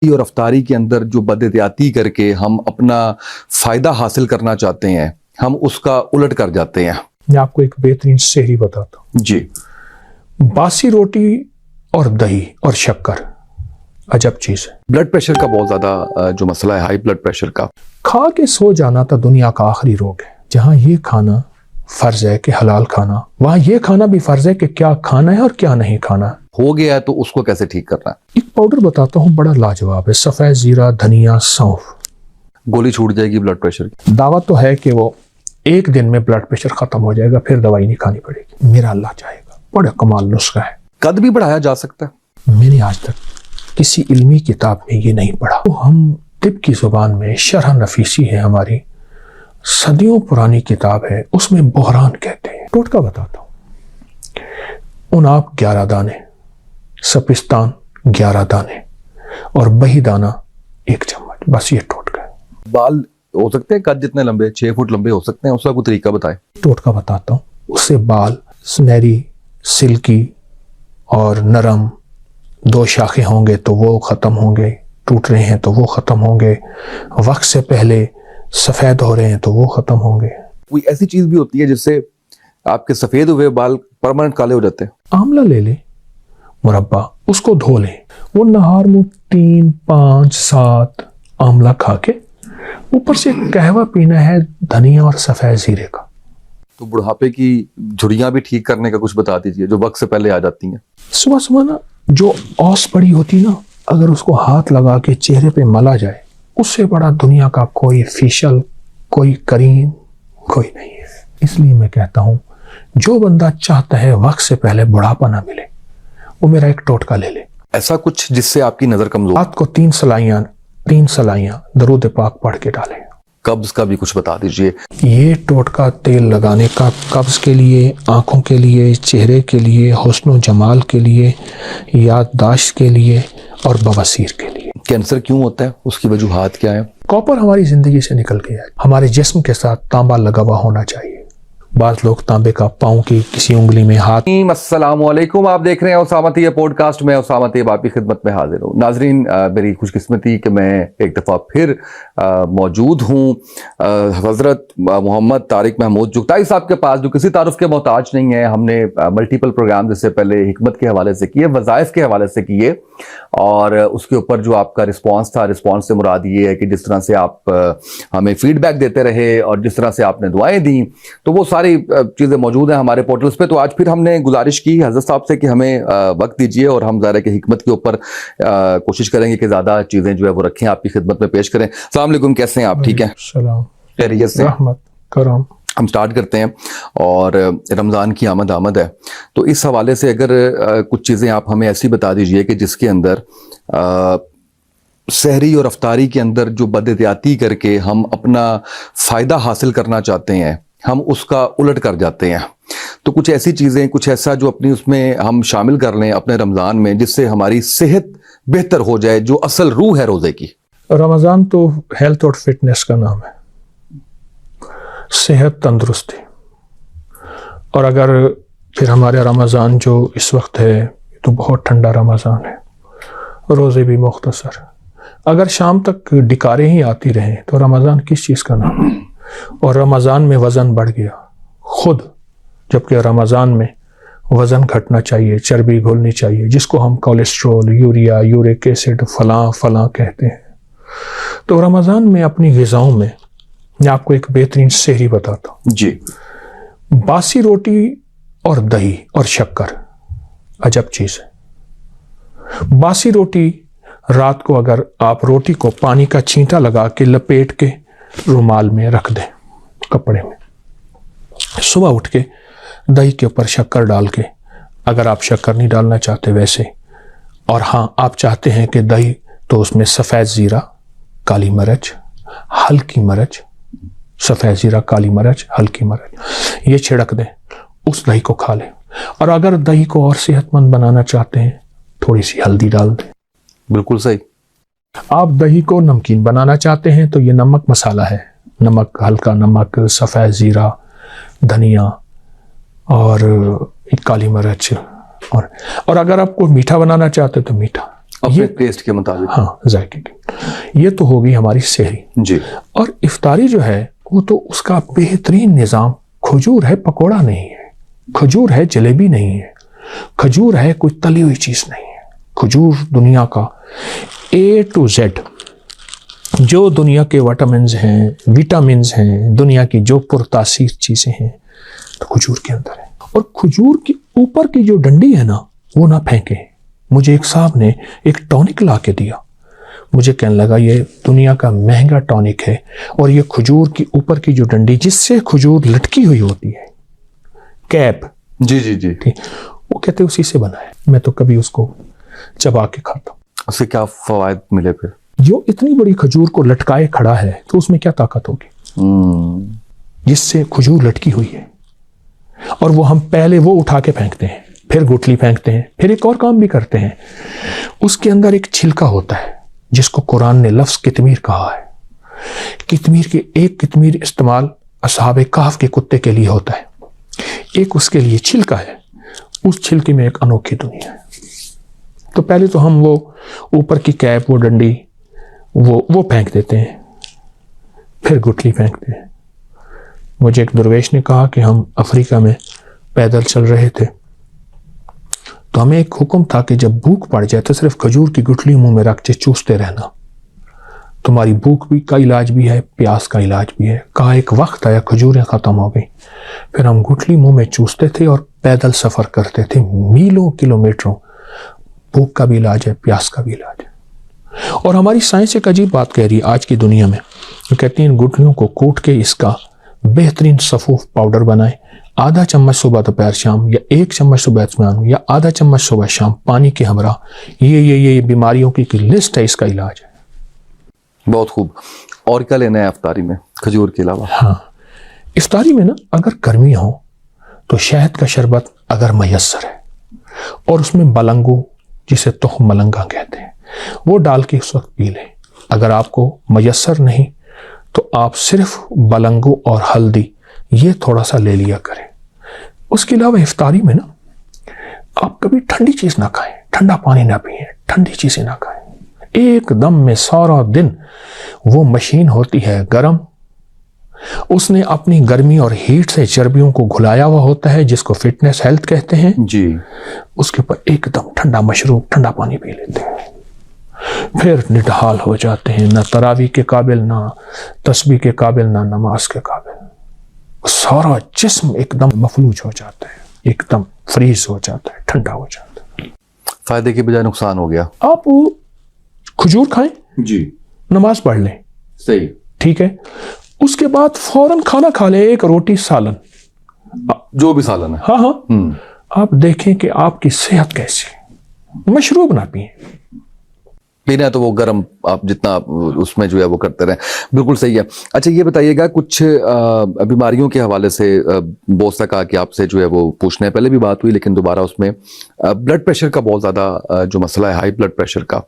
اور افطاری کے اندر جو بد احتیاطی کر کے ہم اپنا فائدہ حاصل کرنا چاہتے ہیں، ہم اس کا الٹ کر جاتے ہیں۔ میں آپ کو ایک بہترین سحری بتاتا ہوں جی، باسی روٹی اور دہی اور شکر عجب چیز ہے۔ بلڈ پریشر کا بہت زیادہ جو مسئلہ ہے، ہائی بلڈ پریشر کا، کھا کے سو جانا تو دنیا کا آخری روگ ہے۔ جہاں یہ کھانا فرض ہے کہ حلال کھانا، وہاں یہ کھانا بھی فرض ہے کہ کیا کھانا ہے اور کیا نہیں کھانا ہے۔ ہو گیا ہے تو اس کو کیسے ٹھیک کرنا ہے؟ ایک پاؤڈر بتاتا ہوں بڑا لاجواب ہے، سفید زیرہ، دھنیا، سونف۔ گولی چھوٹ جائے گی بلڈ پریشر کی؟ دعویٰ تو ہے کہ وہ ایک دن میں بلڈ پریشر ختم ہو جائے گا، پھر دوائی نہیں کھانی پڑے گی۔ میرا اللہ چاہے گا، بڑا کمال نسخہ ہے۔ قد بھی بڑھایا جا سکتا ہے؟ میں نے آج تک کسی علمی کتاب میں یہ نہیں پڑھا۔ تو ہم طب کی زبان میں شرح نفیسی ہے ہماری، صدیوں پرانی کتاب ہے، اس میں بحران کہتے ہیں۔ ٹوٹکا بتاتا ہوں، اناپ 11 دانے، سپستان 11 دانے اور بہی دانہ 1 چمچ، بس یہ ٹوٹکا ہے۔ بال ہو سکتے ہیں قد جتنے لمبے، 6 فٹ لمبے ہو سکتے ہیں، اس کا کوئی طریقہ بتائیں۔ ٹوٹکا بتاتا ہوں، اس سے بال سنہری، سلکی اور نرم، 2 شاخیں ہوں گے تو وہ ختم ہوں گے، ٹوٹ رہے ہیں تو وہ ختم ہوں گے، وقت سے پہلے سفید ہو رہے ہیں تو وہ ختم ہوں گے۔ کوئی ایسی چیز بھی ہوتی ہے جس سے آپ کے سفید ہوئے بال پرماننٹ کالے ہو جاتے ہیں؟ آملہ لے لیں مربع، اس کو دھو لیں، وہ نہار میں 3، 5، 7 آملہ کھا کے اوپر سے قہوہ پینا ہے دھنیا اور سفید زیرے کا۔ تو بڑھاپے کی جھڑیاں بھی ٹھیک کرنے کا کچھ بتا دیجئے جو وقت سے پہلے آ جاتی ہیں۔ صبح صبح نا جو اوس پڑی ہوتی نا، اگر اس کو ہاتھ لگا کے چہرے پہ ملا جائے، اس سے بڑا دنیا کا کوئی فیشل، کوئی کریم کوئی نہیں ہے۔ اس لیے میں کہتا ہوں جو بندہ چاہتا ہے وقت سے پہلے بڑھاپا نہ ملے، وہ میرا ایک ٹوٹکا لے لے۔ ایسا کچھ جس سے آپ کی نظر کمزور؟ رات کو 3 سلائیاں درود پاک پڑھ کے ڈالیں۔ قبض کا بھی کچھ بتا دیجئے۔ یہ ٹوٹکا تیل لگانے کا قبض کے لیے، آنکھوں کے لیے، چہرے کے لیے، حسن و جمال کے لیے، یادداشت کے لیے اور بواسیر کے لیے۔ کینسر کیوں ہوتا ہے؟ اس کی وجوہات کیا ہیں؟ کاپر ہماری زندگی سے نکل گیا ہے۔ ہمارے جسم کے ساتھ تانبا لگا ہوا ہونا چاہیے۔ بعض لوگ تانبے کا پاؤں کی کسی انگلی میں ہاتھ۔ السلام علیکم، آپ دیکھ رہے ہیں اسامہ طیب پوڈ کاسٹ میں۔ اسامہ طیب آپ کی خدمت میں حاضر ہوں۔ ناظرین، میری خوش قسمتی کہ میں ایک دفعہ پھر موجود ہوں حضرت محمد طارق محمود چغتائی صاحب کے پاس، جو کسی تعارف کے محتاج نہیں ہے۔ ہم نے ملٹیپل پروگرام جس سے پہلے حکمت کے حوالے سے کیے، وظائف کے حوالے سے کیے، اور اس کے اوپر جو آپ کا رسپانس تھا، رسپانس سے مراد یہ ہے کہ جس طرح سے آپ ہمیں فیڈ بیک دیتے رہے اور جس طرح سے آپ نے دعائیں دیں، تو وہ ساری چیزیں موجود ہیں ہمارے پورٹلز پہ۔ تو آج پھر ہم نے گزارش کی حضرت صاحب سے کہ ہمیں وقت دیجیے، اور ہم ظاہر ہے کہ حکمت کے اوپر کوشش کریں گے کہ زیادہ چیزیں جو ہے وہ رکھیں، آپ کی خدمت میں پیش کریں۔ السلام علیکم، کیسے ہیں آپ؟ ٹھیک ہیں؟ السلام، خیریت سے؟ رحمت کرم۔ ہم سٹارٹ کرتے ہیں، اور رمضان کی آمد ہے، تو اس حوالے سے اگر کچھ چیزیں آپ ہمیں ایسی بتا دیجئے کہ جس کے اندر سحری اور افطاری کے اندر جو بد احتیاطی کر کے ہم اپنا فائدہ حاصل کرنا چاہتے ہیں، ہم اس کا الٹ کر جاتے ہیں۔ تو کچھ ایسی چیزیں، کچھ ایسا جو اپنی اس میں ہم شامل کر لیں اپنے رمضان میں، جس سے ہماری صحت بہتر ہو جائے، جو اصل روح ہے روزے کی۔ رمضان تو ہیلتھ اور فٹنس کا نام ہے، صحت، تندرستی۔ اور اگر پھر ہمارے رمضان جو اس وقت ہے تو بہت ٹھنڈا رمضان ہے، روزے بھی مختصر، اگر شام تک ڈکاریں ہی آتی رہیں تو رمضان کس چیز کا نام ہے؟ اور رمضان میں وزن بڑھ گیا خود، جبکہ رمضان میں وزن گھٹنا چاہیے، چربی گھلنی چاہیے، جس کو ہم کولیسٹرول، یوریا، یورک ایسڈ، فلاں کہتے ہیں۔ تو رمضان میں اپنی غذاؤں میں آپ کو ایک بہترین سحری بتاتا ہوں۔ جی، باسی روٹی اور دہی اور شکر عجب چیز ہے۔ باسی روٹی، رات کو اگر آپ روٹی کو پانی کا چھینٹا لگا کے لپیٹ کے رومال میں رکھ دیں، کپڑے میں، صبح اٹھ کے دہی کے اوپر شکر ڈال کے، اگر آپ شکر نہیں ڈالنا چاہتے ویسے، اور ہاں آپ چاہتے ہیں کہ دہی، تو اس میں سفید زیرہ، کالی مرچ، ہلکی مرچ، سفید زیرہ، کالی مرچ، ہلکی مرچ، یہ چھڑک دیں، اس دہی کو کھا لیں۔ اور اگر دہی کو اور صحت مند بنانا چاہتے ہیں، تھوڑی سی ہلدی ڈال دیں۔ بالکل صحیح۔ آپ دہی کو نمکین بنانا چاہتے ہیں تو یہ نمک مسالہ ہے، نمک، ہلکا نمک، سفید زیرہ، دھنیا اور کالی مرچ، اور اگر آپ کو میٹھا بنانا چاہتے تو میٹھا۔ اپنے ٹیسٹ کے مطابق. ہاں ذائقے کی. یہ تو ہوگی ہماری سحری. جی. اور افطاری جو ہے وہ تو اس کا بہترین نظام کھجور ہے, پکوڑا نہیں ہے. کھجور ہے, جلیبی نہیں ہے. کھجور ہے, کوئی تلی ہوئی چیز نہیں ہے. کھجور دنیا کا A to Z جو دنیا کے وٹامنز ہیں, دنیا کی جو پرتاثیر چیزیں ہیں تو کھجور کے اندر ہے. اور کھجور کی اوپر کی جو ڈنڈی ہے نا وہ نہ پھینکیں. مجھے ایک صاحب نے ایک ٹونک لا کے دیا, مجھے کہنے لگا یہ دنیا کا مہنگا ٹونک ہے اور یہ کھجور کی اوپر کی جو ڈنڈی جس سے کھجور لٹکی ہوئی ہوتی ہے, کیپ, جی جی جی, وہ کہتے اسی سے بنا ہے. میں تو کبھی اس کو چبا کے کھاتا ہوں. اس سے کیا فوائد ملے پھر؟ جو اتنی بڑی کھجور کو لٹکائے کھڑا ہے تو اس میں کیا طاقت ہوگی جس سے کھجور لٹکی ہوئی ہے. اور وہ ہم پہلے وہ اٹھا کے پھینکتے ہیں, پھر گٹلی پھینکتے ہیں, پھر ایک اور کام بھی کرتے ہیں. اس کے اندر ایک چھلکا ہوتا ہے جس کو قرآن نے لفظ کتمیر کہا ہے. کتمیر کے ایک کتمیر استعمال اصحاب کہف کے کتے کے لیے ہوتا ہے, ایک اس کے لیے چھلکا ہے. اس چھلکے میں ایک انوکھی دنیا ہے. تو پہلے تو ہم وہ اوپر کی کیپ, وہ ڈنڈی وہ پھینک دیتے ہیں, پھر گٹلی پھینکتے ہیں. مجھے ایک درویش نے کہا کہ ہم افریقہ میں پیدل چل رہے تھے تو ہمیں ایک حکم تھا کہ جب بھوک پڑ جائے تو صرف کھجور کی گٹلی منہ میں رکھ کے چوستے رہنا. تمہاری بھوک بھی کا علاج بھی ہے, پیاس کا علاج بھی ہے. کہا ایک وقت آیا کھجوریں ختم ہو گئی, پھر ہم گٹلی منہ میں چوستے تھے اور پیدل سفر کرتے تھے میلوں کلومیٹروں. بھوک کا بھی علاج ہے, پیاس کا بھی علاج ہے. اور ہماری سائنس ایک عجیب بات کہہ رہی ہے آج کی دنیا میں. وہ کہتی ہیں ان گٹلیوں کو کوٹ کے اس کا بہترین صفوف پاؤڈر بنائیں, آدھا چمچ صبح دوپہر شام, یا 1 چمچ صبح اطمینان, یا آدھا چمچ صبح شام پانی کے ہمراہ. یہ بیماریوں کی لسٹ ہے, اس کا علاج ہے. بہت خوب. اور کیا لینا ہے افطاری میں کھجور کے علاوہ؟ ہاں, افطاری میں نا اگر گرمی ہو تو شہد کا شربت اگر میسر ہے اور اس میں بلنگو جسے تخم ملنگا کہتے ہیں وہ ڈال کے اس وقت پی لیں. اگر آپ کو میسر نہیں تو آپ صرف بلنگو اور ہلدی یہ تھوڑا سا لے لیا کریں. اس کے علاوہ افطاری میں نا آپ کبھی ٹھنڈی چیز نہ کھائیں, ٹھنڈا پانی نہ پئیں, ٹھنڈی چیزیں نہ کھائیں. ایک دم میں سارا دن وہ مشین ہوتی ہے گرم, اس نے اپنی گرمی اور ہیٹ سے چربیوں کو گھلایا ہوا ہوتا ہے جس کو فٹنس ہیلتھ کہتے ہیں. جی. اس کے اوپر ایک دم ٹھنڈا مشروب, ٹھنڈا پانی پی لیتے ہیں, پھر نڈھال ہو جاتے ہیں, نہ تراویح کے قابل, نہ تسبیح کے قابل, نہ نماز کے قابل. سارا جسم ایک دم مفلوج ہو جاتا ہے, ایک دم فریز ہو جاتا ہے, ٹھنڈا ہو جاتا ہے. فائدے کے بجائے نقصان ہو گیا. آپ وہ کھجور کھائیں, جی, نماز پڑھ لیں, صحیح, ٹھیک ہے. اس کے بعد فوراً کھانا کھا لیں, ایک روٹی سالن, جو بھی سالن ہے. ہاں, آپ دیکھیں کہ آپ کی صحت کیسی ہے. مشروب نہ پئیں, پینا ہے تو وہ گرم آپ جتنا اس میں جو ہے وہ کرتے رہیں. بالکل صحیح ہے. اچھا یہ بتائیے گا کچھ بیماریوں کے حوالے سے بہت سا کہا کہ آپ سے جو ہے وہ پوچھنا ہے, پہلے بھی بات ہوئی لیکن دوبارہ اس میں بلڈ پریشر کا بہت زیادہ جو مسئلہ ہے, ہائی بلڈ پریشر کا,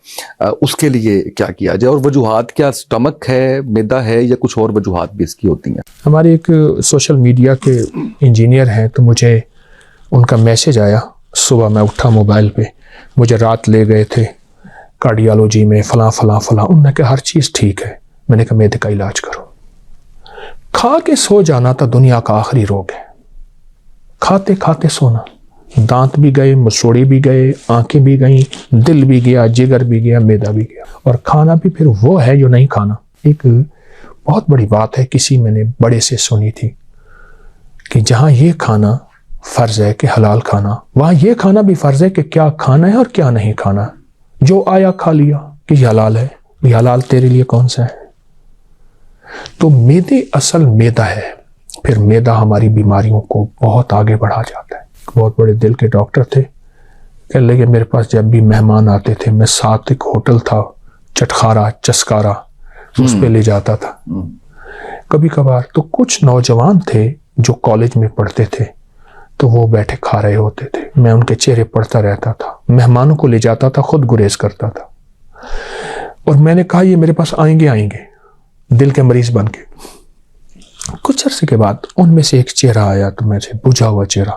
اس کے لیے کیا کیا جائے, اور وجوہات کیا سٹمک ہے, میدا ہے, یا کچھ اور وجوہات بھی اس کی ہوتی ہیں؟ ہمارے ایک سوشل میڈیا کے انجینئر ہیں تو مجھے ان کا میسج آیا صبح, میں اٹھا موبائل پہ, مجھے رات لے گئے تھے کارڈیالوجی میں, فلاں فلاں فلاں. انہوں نے کہا ہر چیز ٹھیک ہے. میں نے کہا میدے کا علاج کرو. کھا کے سو جانا تو دنیا کا آخری روگ ہے. کھاتے کھاتے سونا, دانت بھی گئے, مسوڑے بھی گئے, آنکھیں بھی گئیں, دل بھی گیا, جگر بھی گیا, میدا بھی گیا. اور کھانا بھی پھر وہ ہے جو نہیں کھانا. ایک بہت بڑی بات ہے, کسی میں نے بڑے سے سنی تھی کہ جہاں یہ کھانا فرض ہے کہ حلال کھانا, وہاں یہ کھانا بھی فرض ہے کہ کیا کھانا ہے اور کیا نہیں کھانا. جو آیا کھا لیا کہ یہ حلال ہے, یہ حلال تیرے لیے کون سا ہے. تو میدے اصل میدا ہے. پھر میدا ہماری بیماریوں کو بہت آگے بڑھا جاتا ہے. بہت بڑے دل کے ڈاکٹر تھے, کہنے لگے میرے پاس جب بھی مہمان آتے تھے, میں ساتھ ایک ہوٹل تھا چٹخارا چسکارا, اس پہ لے جاتا تھا کبھی کبھار. تو کچھ نوجوان تھے جو کالج میں پڑھتے تھے تو وہ بیٹھے کھا رہے ہوتے تھے, میں ان کے چہرے پڑھتا رہتا تھا. مہمانوں کو لے جاتا تھا, خود گریز کرتا تھا. اور میں نے کہا یہ میرے پاس آئیں گے دل کے مریض بن کے. کچھ عرصے کے بعد ان میں سے ایک چہرہ آیا, تو میں سے بجھا ہوا چہرہ.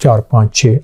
4, 5, 6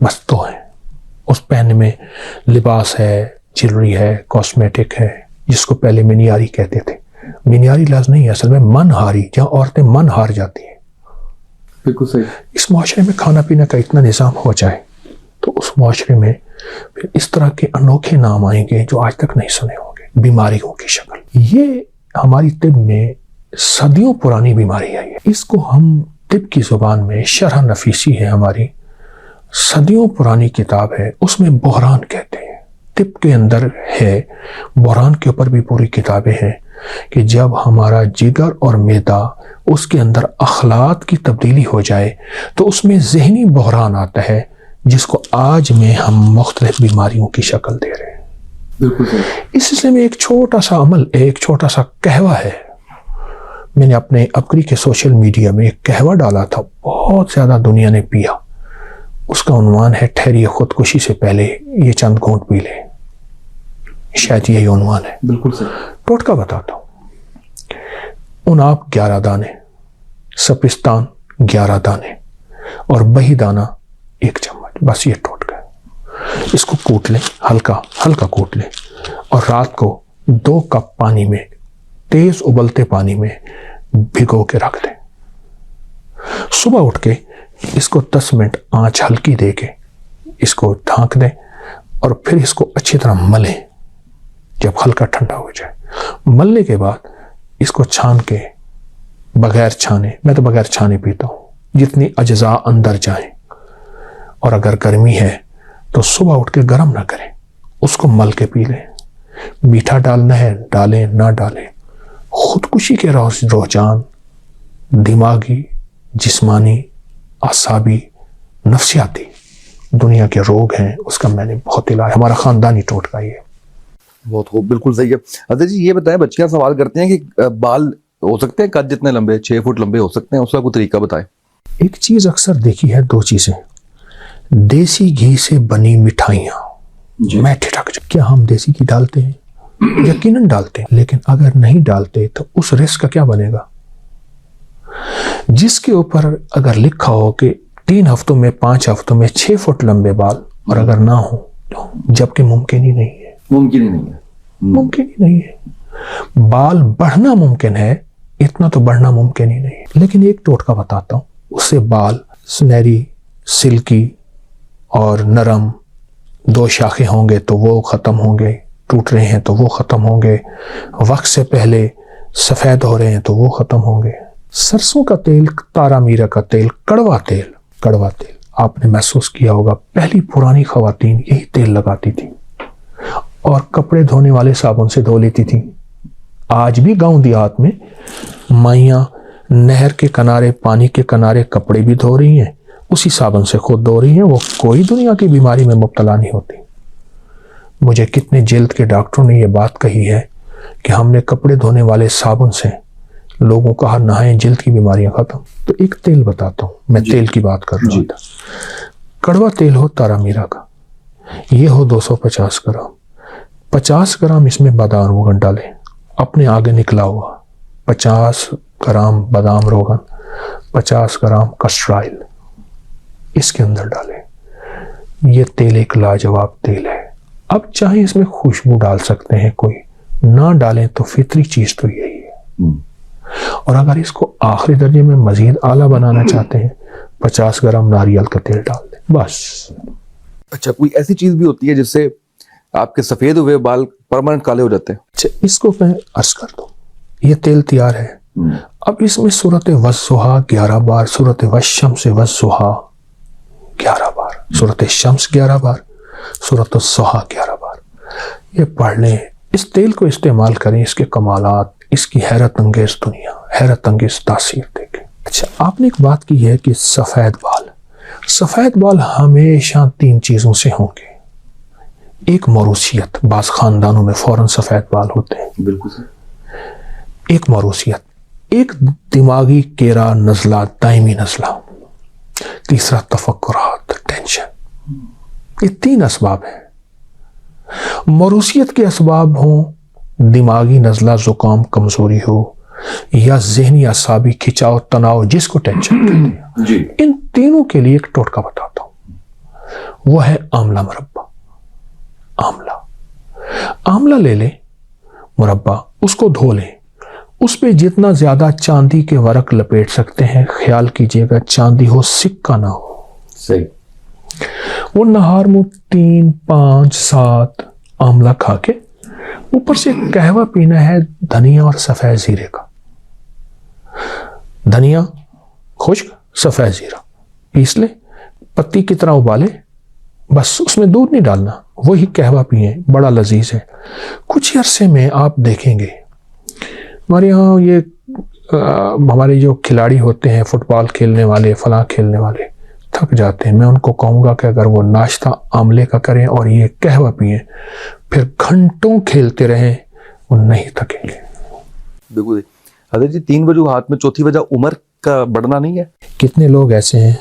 بس دو ہیں. اس پہننے میں لباس ہے, جیولری ہے, کاسمیٹک ہے, جس کو پہلے منیاری کہتے تھے. منیاری لفظ نہیں ہے اصل میں من ہاری, جہاں عورتیں من ہار جاتی ہیں. بالکل صحیح. اس معاشرے میں کھانا پینا کا اتنا نظام ہو جائے تو اس معاشرے میں پھر اس طرح کے انوکھے نام آئیں گے جو آج تک نہیں سنے ہوں گے, بیماریوں کی شکل. یہ ہماری طب میں صدیوں پرانی بیماری ہے. اس کو ہم طب کی زبان میں شرح نفیسی ہے ہماری, صدیوں پرانی کتاب ہے, اس میں بحران کہتے ہیں. طب کے اندر ہے, بحران کے اوپر بھی پوری کتابیں ہیں کہ جب ہمارا جگر اور معدہ اس کے اندر اخلاط کی تبدیلی ہو جائے تو اس میں ذہنی بحران آتا ہے, جس کو آج میں ہم مختلف بیماریوں کی شکل دے رہے ہیں. بالکل. اس سلسلے میں ایک چھوٹا سا عمل, ایک چھوٹا سا قہوہ ہے. میں نے اپنے ابکری کے سوشل میڈیا میں ایک قہوہ ڈالا تھا, بہت زیادہ دنیا نے پیا. اس کا عنوان ہے ٹھہریے خودکشی سے پہلے یہ چند گھونٹ پی لیں. شاید یہی عنوان ہے. بالکل صحیح. ٹوٹکا بتاتا ہوں. اناپ 11 دانے, سپستان 11 دانے اور بہی دانہ 1 چمچ, بس یہ ٹوٹکا ہے. اس کو کوٹ لیں, ہلکا ہلکا کوٹ لیں, اور رات کو 2 کپ پانی میں, تیز ابلتے پانی میں بھگو کے رکھ دیں. صبح اٹھ کے اس کو 10 منٹ آنچ ہلکی دے کے اس کو ڈھانک دیں, اور پھر اس کو اچھی طرح ملیں جب ہلکا ٹھنڈا ہو جائے. ملنے کے بعد اس کو چھان کے, بغیر چھانے, میں تو بغیر چھانے پیتا ہوں, جتنی اجزاء اندر جائیں. اور اگر گرمی ہے تو صبح اٹھ کے گرم نہ کریں, اس کو مل کے پی لیں. میٹھا ڈالنا ہے ڈالیں, نہ ڈالیں. خودکشی کے رجحان دماغی, جسمانی, اعصابی, نفسیاتی دنیا کے روگ ہیں, اس کا میں نے بہت علاج, ہمارا خاندانی ٹوٹکا یہ. بہت خوب, بالکل صحیح ہے. حضرت جی یہ بتائیں, بچیاں سوال کرتے ہیں کہ بال ہو سکتے ہیں قد جتنے لمبے, 6 فٹ لمبے ہو سکتے ہیں, اس کا کوئی طریقہ بتائیں. ایک چیز اکثر دیکھی ہے, 2 چیزیں, دیسی گھی سے بنی مٹھائیاں. میں ٹھٹک جا, کیا ہم دیسی گھی ڈالتے ہیں؟ یقیناً ڈالتے ہیں, لیکن اگر نہیں ڈالتے تو اس رزق کا کیا بنے گا؟ جس کے اوپر اگر لکھا ہو کہ 3 ہفتوں میں, 5 ہفتوں میں 6 فٹ لمبے بال, اور اگر نہ ہو تو جبکہ ممکن ہی نہیں ہے. ممکن ہی نہیں ہے. ممکن ہی نہیں ہے. بال بڑھنا ممکن ہے, اتنا تو بڑھنا ممکن ہی نہیں ہے. لیکن ایک ٹوٹکا بتاتا ہوں, اس سے بال سنہری, سلکی اور نرم, 2 شاخیں ہوں گے تو وہ ختم ہوں گے, ٹوٹ رہے ہیں تو وہ ختم ہوں گے, وقت سے پہلے سفید ہو رہے ہیں تو وہ ختم ہوں گے. سرسوں کا تیل, تارا میرا کا تیل, کڑوا تیل, کڑوا تیل آپ نے محسوس کیا ہوگا, پہلی پرانی خواتین یہی تیل لگاتی تھی اور کپڑے دھونے والے صابن سے دھو لیتی تھی. آج بھی گاؤں دیہات میں مائیاں نہر کے کنارے, پانی کے کنارے کپڑے بھی دھو رہی ہیں, اسی صابن سے خود دھو رہی ہیں, وہ کوئی دنیا کی بیماری میں مبتلا نہیں ہوتی. مجھے کتنے جلد کے ڈاکٹروں نے یہ بات کہی ہے کہ ہم نے کپڑے دھونے والے صابن سے لوگوں کو کہا نہائیں, جلد کی بیماریاں ختم. تو ایک تیل بتاتا ہوں, میں تیل کی بات کر رہا تھا. کڑوا تیل ہو تارا میرا کا, یہ ہو 250 گرام. 50 گرام اس میں بادام روغن ڈالیں, اپنے آگے نکلا ہوا. 50 گرام بادام روغن, 50 گرام کسٹر آئل اس کے اندر ڈالیں. یہ تیل ایک لاجواب تیل ہے. اب چاہے اس میں خوشبو ڈال سکتے ہیں, کوئی نہ ڈالیں تو فطری چیز تو یہی ہے. اور اگر اس کو آخری درجے میں مزید اعلیٰ بنانا چاہتے ہیں, 50 گرام ناریل کا تیل ڈال دیں, بس. اچھا, کوئی ایسی چیز بھی ہوتی ہے جس سے آپ کے سفید ہوئے بال پرماننٹ کالے ہو جاتے ہیں؟ اچھا, اس کو میں عرض کر دوں, یہ تیل تیار ہے. اب اس میں سورت والضحیٰ 11 بار, سورت والشمس والضحیٰ 11 بار, سورت شمس 11 بار, سورت الضحیٰ 11 بار یہ پڑھ لیں. اس تیل کو استعمال کریں, اس کے کمالات, اس کی حیرت انگیز دنیا, حیرت انگیز تاثیر دیکھیں. اچھا, آپ نے ایک بات کی ہے کہ سفید بال, سفید بال ہمیشہ 3 چیزوں سے ہوں گے. ایک موروثیت, بعض خاندانوں میں فوراً سفید بال ہوتے ہیں. بالکل. ایک موروثیت, ایک دماغی کیرا نزلہ, دائمی نزلہ, تیسرا تفکرات, ٹینشن. یہ 3 اسباب ہیں. موروثیت کے اسباب ہوں, دماغی نزلہ, زکام, کمزوری ہو, یا ذہنی اعصابی کھچاؤ, تناؤ, جس کو ٹینشن کہتے ہیں. ان تینوں کے لیے ایک ٹوٹکا بتاتا ہوں. وہ ہے آملہ مربع. آملہ لے لیں مربع, اس کو دھو لیں, اس پہ جتنا زیادہ چاندی کے ورق لپیٹ سکتے ہیں, خیال کیجئے گا چاندی ہو, سکہ نہ ہو. صحیح. وہ نہار میں 3 5 7 آملہ کھا کے اوپر سے قہوہ پینا ہے دھنیا اور سفید زیرے کا. دھنیا خشک, سفید زیرہ پیس لے, پتی کی طرح ابالے, بس اس میں دودھ نہیں ڈالنا, وہی قہوہ پئیں, بڑا لذیذ ہے. کچھ عرصے میں آپ دیکھیں گے ہمارے یہاں یہ ہمارے جو کھلاڑی ہوتے ہیں, فٹ بال کھیلنے والے, فلاں کھیلنے والے, تھک جاتے ہیں. میں ان کو کہوں گا کہ اگر وہ ناشتہ آملے کا کریں اور یہ قہوہ پئیں, پھر گھنٹوں کھیلتے رہیں, وہ نہیں تھکیں گے. بالکل. حضرت جی 3 وجوہات میں چوتھی وجہ عمر کا بڑھنا نہیں ہے؟ کتنے لوگ ایسے ہیں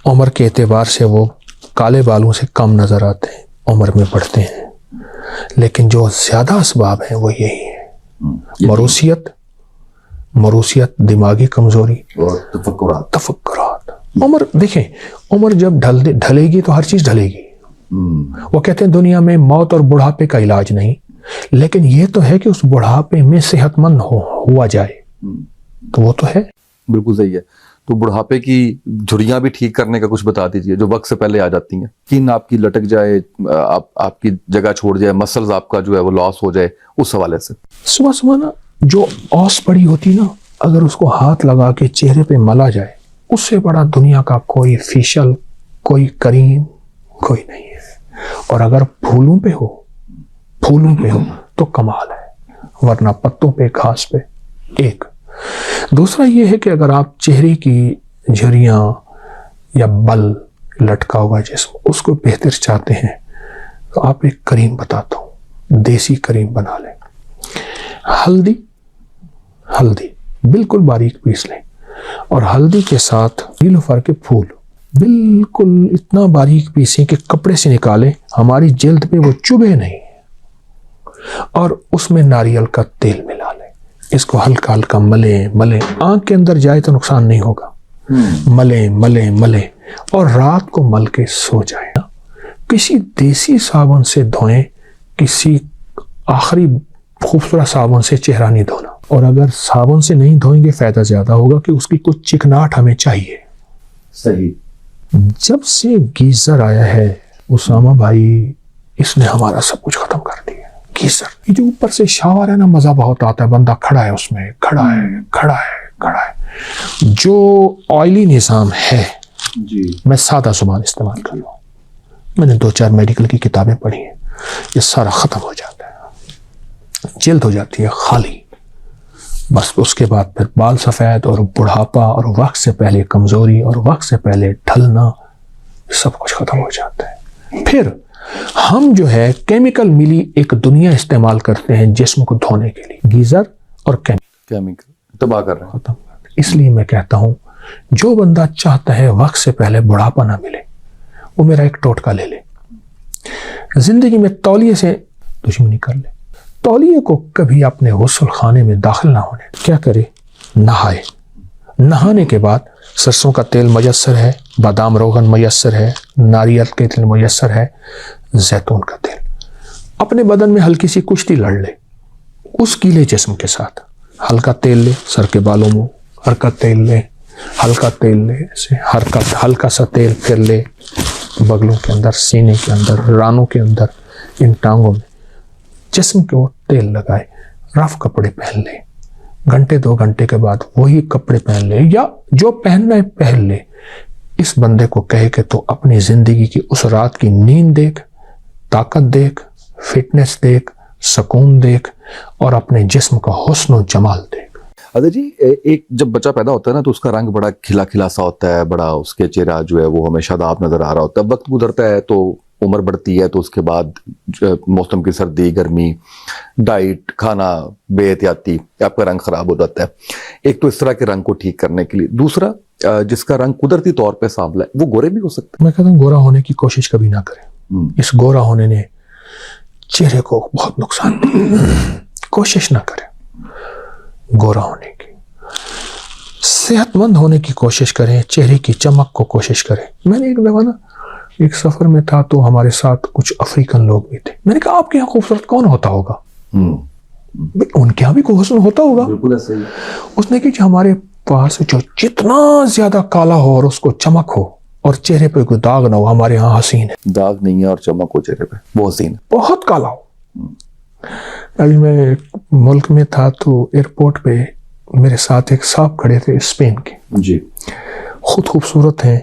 عمر کے اعتبار سے وہ کالے بالوں سے کم نظر آتے ہیں, عمر میں بڑھتے ہیں, لیکن جو زیادہ اسباب ہیں وہ یہی ہیں. مروثیت, دماغی کمزوری اور تفکرات. عمر دیکھیں, عمر جب ڈھلے گی تو ہر چیز ڈھلے گی. وہ کہتے ہیں دنیا میں موت اور بڑھاپے کا علاج نہیں, لیکن یہ تو ہے کہ اس بڑھاپے میں صحت مند ہوا جائے, تو وہ تو ہے. بالکل صحیح ہے. تو بڑھاپے کی جھریاں بھی ٹھیک کرنے کا کچھ بتا دیجئے جو وقت سے پہلے آ جاتی ہیں. سکن آپ کی لٹک جائے, آپ کی جگہ چھوڑ جائے, مسلز آپ کا جو ہے وہ لاس ہو جائے, اس حوالے سے. صبح نا جو اوس پڑی ہوتی نا, اگر اس کو ہاتھ لگا کے چہرے پہ ملا جائے, اس سے بڑا دنیا کا کوئی فیشل, کوئی کریم کوئی نہیں ہے. اور اگر پھولوں پہ ہو تو کمال ہے, ورنہ پتوں پہ, گھاس پہ. ایک دوسرا یہ ہے کہ اگر آپ چہرے کی جھریاں یا بل لٹکا ہوا جسم, اس کو بہتر چاہتے ہیں, تو آپ ایک کریم بتاتا ہوں, دیسی کریم بنا لیں. ہلدی بالکل باریک پیس لیں, اور ہلدی کے ساتھ نیلوفر کے پھول بالکل اتنا باریک پیسیں کہ کپڑے سے نکالیں, ہماری جلد پہ وہ چبھے نہیں, اور اس میں ناریل کا تیل ملا لیں. اس کو ہلکا ہلکا ملیں, آنکھ کے اندر جائے تو نقصان نہیں ہوگا. ملیں اور رات کو مل کے سو جائیں. کسی دیسی صابن سے دھوئیں, کسی آخری خوبصورت صابن سے چہرہ نہیں دھونا. اور اگر صابن سے نہیں دھوئیں گے فائدہ زیادہ ہوگا کہ اس کی کچھ چکناٹ ہمیں چاہیے. صحیح. جب سے گیزر آیا ہے اسامہ بھائی, اس نے ہمارا سب کچھ ختم کر دیا. گیزر, یہ جو اوپر سے شاور ہے نا, مزہ بہت آتا ہے, بندہ کھڑا ہے اس میں, کھڑا ہے. جو آئلی نظام ہے, جی میں سادہ زبان استعمال کر رہا ہوں, میں نے 2-4 میڈیکل کی کتابیں پڑھی ہیں, یہ سارا ختم ہو جاتا ہے, جلد ہو جاتی ہے خالی. بس اس کے بعد پھر بال سفید اور بڑھاپا اور وقت سے پہلے کمزوری اور وقت سے پہلے ڈھلنا, سب کچھ ختم ہو جاتا ہے. پھر ہم جو ہے کیمیکل ملی ایک دنیا استعمال کرتے ہیں جسم کو دھونے کے لیے, گیزر اور کیمیکل تباہ کر رہے ہیں. اس لیے میں کہتا ہوں جو بندہ چاہتا ہے وقت سے پہلے بڑھاپا نہ ملے, وہ میرا ایک ٹوٹکا لے لے. زندگی میں تولیے سے دشمنی کر لے. تولیے کو کبھی اپنے غسل خانے میں داخل نہ ہونے. کیا کرے؟ نہائے. نہانے کے بعد سرسوں کا تیل میسر ہے, بادام روغن میسر ہے, ناریل کے تیل میسر ہے, زیتون کا تیل. اپنے بدن میں ہلکی سی کشتی لڑ لے اس گیلے جسم کے ساتھ. ہلکا تیل لے سر کے بالوں میں, ہلکا تیل لے, ایسے ہلکا سا تیل پھر لے بغلوں کے اندر, سینے کے اندر, رانوں کے اندر, ان ٹانگوں میں. جسم کو تیل لگائے, رف کپڑے پہن لے, گھنٹے 2 گھنٹے کے بعد وہی کپڑے پہن لے یا جو پہننا ہے پہن لے. اس بندے کو کہے کہ تو اپنی زندگی کی اس رات کی نیند دیکھ, طاقت دیکھ, فٹنس دیکھ, سکون دیکھ, اور اپنے جسم کا حسن و جمال دیکھ. حضرت جی ایک جب بچہ پیدا ہوتا ہے نا تو اس کا رنگ بڑا کھلا کھلا سا ہوتا ہے, بڑا اس کے چہرہ جو ہے وہ ہمیشہ شاداب نظر آ رہا ہوتا ہے. وقت گزرتا ہے تو عمر بڑھتی ہے, تو اس کے بعد موسم کی سردی گرمی, ڈائٹ کھانا بے احتیاطی, آپ کا رنگ خراب ہو جاتا ہے. ایک تو اس طرح کے رنگ کو ٹھیک کرنے کے لیے. دوسرا جس کا رنگ قدرتی طور پہ سانولا ہے وہ گورے بھی ہو سکتے ہیں. میں کہتا ہوں گورا ہونے کی کوشش کبھی نہ کریں. اس گورا ہونے نے چہرے کو بہت نقصان دیا. کوشش نہ کریں گورا ہونے کی. صحت مند ہونے کی کوشش کریں, چہرے کی چمک کو کوشش کریں. میں نے ایک دفعہ نا ایک سفر میں تھا تو ہمارے ساتھ کچھ افریقن لوگ بھی تھے. میں نے کہا آپ کے یہاں خوبصورت کون ہوتا ہوگا؟ ان کے یہاں بھی کوئی حسن ہوتا ہوگا. بالکل ایسے ہی. اس نے کہ ہمارے پاس جو جتنا زیادہ کالا ہو اور اس کو چمک ہو اور چہرے پہ کوئی داغ نہ ہو، ہمارے ہاں حسین ہے. داغ نہیں ہے اور چمک ہو چہرے پہ، بہت حسین. بہت کالا ہو. ابھی میں ملک میں تھا تو ایئرپورٹ پہ میرے ساتھ ایک صاحب کھڑے تھے اسپین کے. جی. خود خوبصورت ہیں،